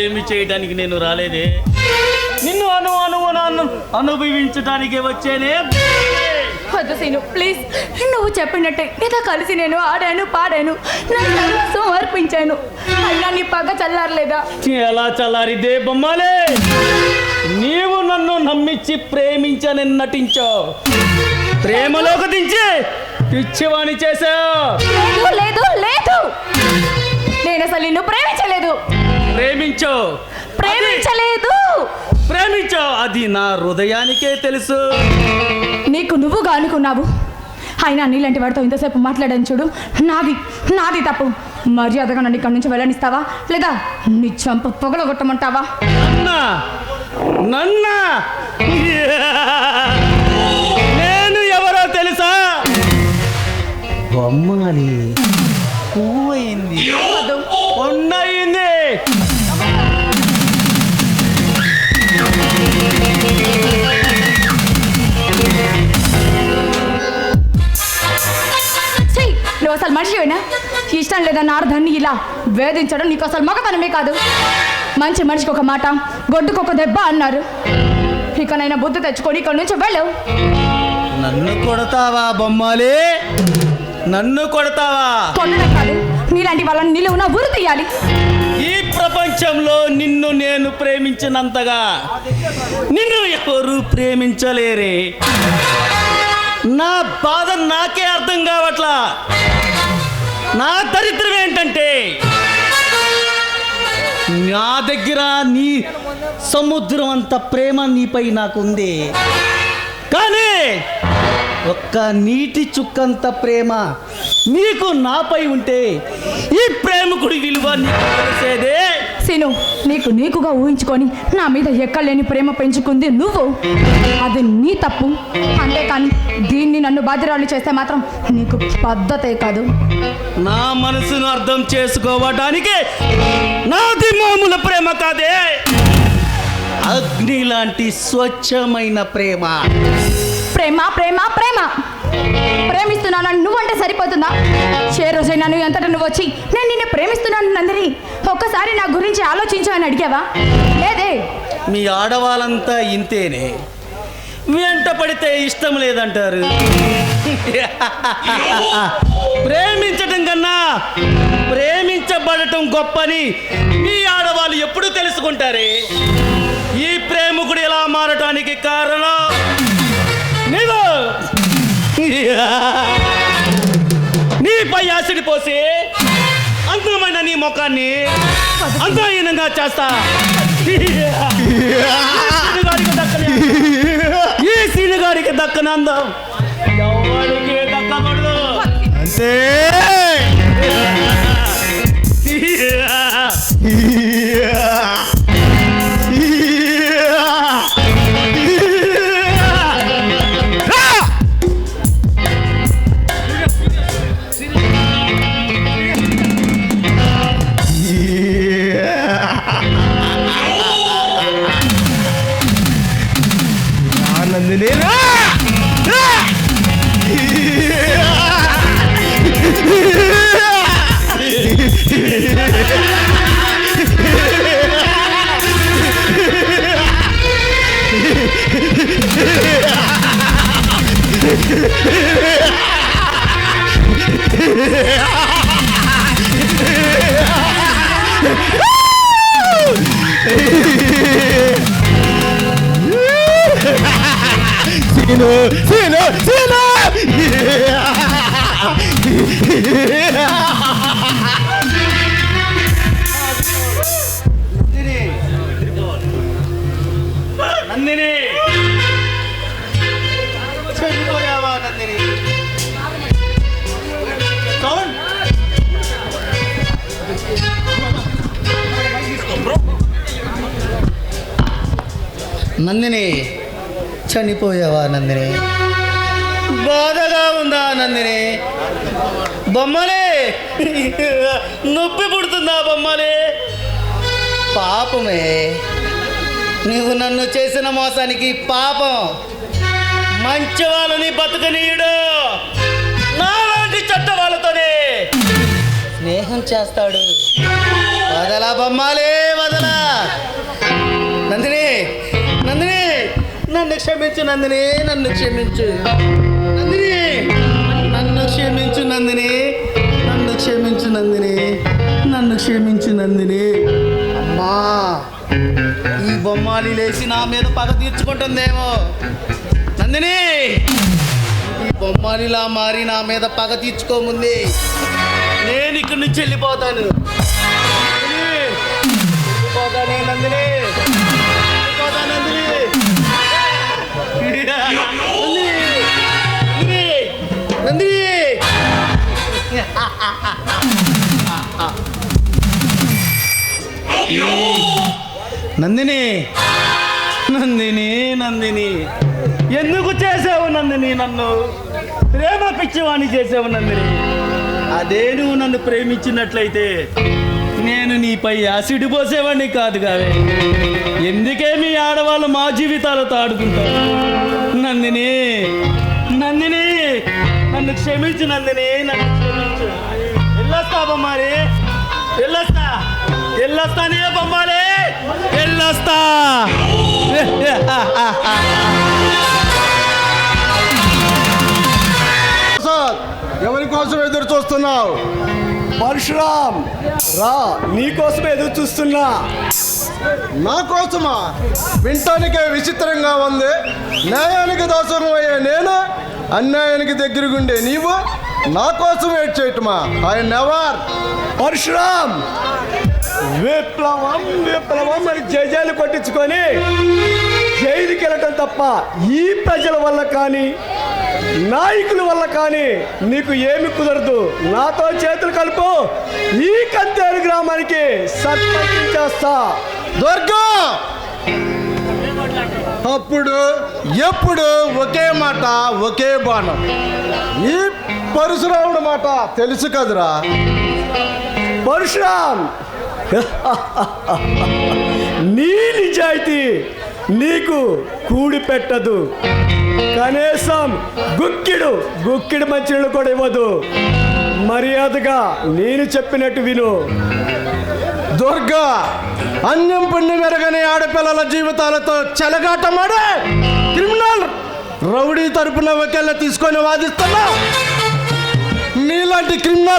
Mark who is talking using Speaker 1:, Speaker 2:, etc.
Speaker 1: ఏమి చేయడానికి నేను రాలేదే, నిన్ను అనుభవించడానికి వచ్చేనే.
Speaker 2: వద్దు సీను, ప్లీజ్. నువ్వు చెప్పినట్టే ఏదో కలిసి నేను ఆడాను, పాడాను, నన్ను సమర్పించాను. అయినా నీ పగ చల్లారలేదా?
Speaker 1: ఎలా చల్లారిదే బొమ్మాలే? నీవు నన్ను నమ్మించి ప్రేమించని నటించావు, ప్రేమలోకి దించి పిచ్చివాణి చేశావు.
Speaker 2: లేదు లేదు లేదు, నేను అసలు నిన్ను ప్రేమించలేదు.
Speaker 1: ప్రేమించావు, అది నా హృదయానికే తెలుసు.
Speaker 2: నీకు నువ్వుగా అనుకున్నావు. అయినా నీలాంటి వాడితో ఇంతసేపు మాట్లాడాను చూడు, నాది తప్పు. మర్యాదగా నన్ను ఇక్కడి నుంచి వెళ్ళనిస్తావా, లేదా నీ చంప పొగలగొట్టమంటావా?
Speaker 1: నన్నా నేను ఎవరో తెలుసా? బొమ్మాలి పువ్వయింది, పొన్నయింది.
Speaker 2: నువ్వు అసలు మనిషివేనా? ఇష్టం లేదా నారదాన్ని ఇలా వేధించడం? నీకు అసలు మగతనమే కాదు. మంచి మనిషికి ఒక మాట, గొడ్డుకు ఒక దెబ్బ అన్నారు. ఇకనైనా బుద్ధి తెచ్చుకొని ఇక్కడ నుంచి వెళ్ళవు.
Speaker 1: నన్ను కొడతావా బొమ్మాలి? నన్ను కొడతావా?
Speaker 2: కొట్టడం కాదు, నీలాంటి వాళ్ళని నిలువున ఊరు తీయాలి.
Speaker 1: ఈ ప్రపంచంలో నిన్ను నేను ప్రేమించినంతగా నిన్ను ఎవరు ప్రేమించలేరే. నా బాధ నాకే అర్థం కావట్లా. నా దరిద్రం ఏంటంటే, నా దగ్గర నీ సముద్రం అంత ప్రేమ నీపై నాకుంది, కానీ ఒక్క నీటి చుక్కంత ప్రేమ నీకు నాపై ఉంటే ఈ ప్రేమకుడి విలువ నీకు తెలిసేదే.
Speaker 2: సీను, నీకుగా ఊహించుకొని నా మీద ఎక్కలేని ప్రేమ పెంచుకుంది నువ్వు. అది నీ తప్పు. అంతేకాని దీన్ని నన్ను బాధ్యురాలు చేస్తే మాత్రం నీకు పద్ధతే కాదు.
Speaker 1: నా మనసును అర్థం చేసుకోవడానికి నాది మామూలు ప్రేమ కాదే, అగ్ని లాంటి స్వచ్ఛమైన ప్రేమ.
Speaker 2: ప్రేమ ప్రేమ ప్రేమ ప్రేమిస్తున్నానని నువ్వంటే సరిపోతుందా? ఏ రోజైనా నువ్వు ఎంతట నువ్వు వచ్చి నేను నిన్ను ప్రేమిస్తున్నాను నందిని, ఒక్కసారి నా గురించి ఆలోచించు అని అడిగావా? లేదే.
Speaker 1: మీ ఆడవాళ్ళంతా ఇంతేనే, వెంట పడితే ఇష్టం లేదంటారు. ప్రేమించటం కన్నా ప్రేమించబడటం గొప్పని మీ ఆడవాళ్ళు ఎప్పుడు తెలుసుకుంటారే. ఈ ప్రేమికుడు ఎలా మారటానికి కారణం నీవు. నీపై యాసిడ్ పోసి అందమైన నీ ముఖాన్ని అంతహీనంగా చేస్తా. ఈ సీనుగారికి దక్కన అందం ఎవరికి దక్కకూడదు అంతే. నందిని, చనిపోయావా నందిని? నందిని, చనిపోయావా నందిని? బాధగా ఉందా నందిని? బొమ్మలే, నొప్పి పుడుతుందా బొమ్మలే? పాపమే, నువ్వు నన్ను చేసిన మోసానికి పాపం. మంచి వాళ్ళని బతుకనీయుడు నాలాంటి చెడ్డ వాళ్ళతోనే స్నేహం చేస్తాడు. వదలా బొమ్మాలే, వదలా. క్షమించు నందిని, నన్ను క్షమించు నందిని, నన్ను క్షమించు నందిని, నన్ను క్షమించు నందిని, నన్ను క్షమించు నందిని. అమ్మా, ఈ బొమ్మాలి లేచి నా మీద పగ తీర్చుకుంటుందేమో. నందిని, ఈ బొమ్మాలిలా మారి నా మీద పగ తీర్చుకోముంది నేను ఇక్కడి నుంచి వెళ్ళిపోతాను. వెళ్ళిపోతానే నందిని, వెళ్ళిపోతా నందిని. నందిని, నందిని, నందిని, నందిని, ఎందుకు చేసావు నందిని? నన్ను ప్రేమ పిచ్చివాణి చేసావు నందిని. అదే నువ్వు నన్ను ప్రేమించినట్లయితే నేను నీపై యాసిడ్ పోసేవాడిని కాదు కావే. ఎందుకే మీ ఆడవాళ్ళు మా జీవితాలతో ఆడుకుంటారు? నందిని, నందిని, నన్ను క్షమించు నందిని, నన్ను క్షమించు. వెళ్ళొస్తా బొమ్మాలి, వెళ్ళొస్తా, వెళ్ళొస్తానే బొమ్మాలి, వెళ్ళొస్తా.
Speaker 3: ఎవరి కోసం ఎదురు చూస్తున్నావు?
Speaker 4: పరశురామ్, రా, నీకోసమే ఎదురు చూస్తున్నా.
Speaker 3: నా కోసమా? వింటానికే విచిత్రంగా ఉంది. న్యాయానికి దోషం అయ్యే నేను, అన్యాయానికి దగ్గరగుండే నీవు నా కోసం వెయిట్ చేయటమా? I never.
Speaker 4: పరశురామ్, విప్లవం విప్లవం అని జైలు కొట్టించుకొని జైలుకి వెళ్ళటం తప్ప ఈ ప్రజల వల్ల కానీ నాయకుల వల్ల కానీ నీకు ఏమి కుదరదు. నాతో చేతులు కలుపు, ఈ కంతేరు గ్రామానికి సర్పంచ్ చేస్తా.
Speaker 3: దుర్గా, అప్పుడు ఎప్పుడు ఒకే మాట, ఒకే బాణం. ఈ పరశురాముడు మాట తెలుసు కదురా?
Speaker 4: పరశురామ్, నీ నిజాయితీ నీకు కూడి పెట్టదు. కనీసం గుక్కిడు మంచినీళ్ళు కూడా ఇవ్వదు. మర్యాదగా నేను చెప్పినట్టు విను.
Speaker 3: దుర్గా, అన్యం పుణ్యం ఎరగని ఆడపిల్లల జీవితాలతో చెలగాటమాడే క్రిమినల్ రౌడీ తరపున ఒకేళ్ళ తీసుకొని వాదిస్తున్నా. నీలాంటి క్రిమినల్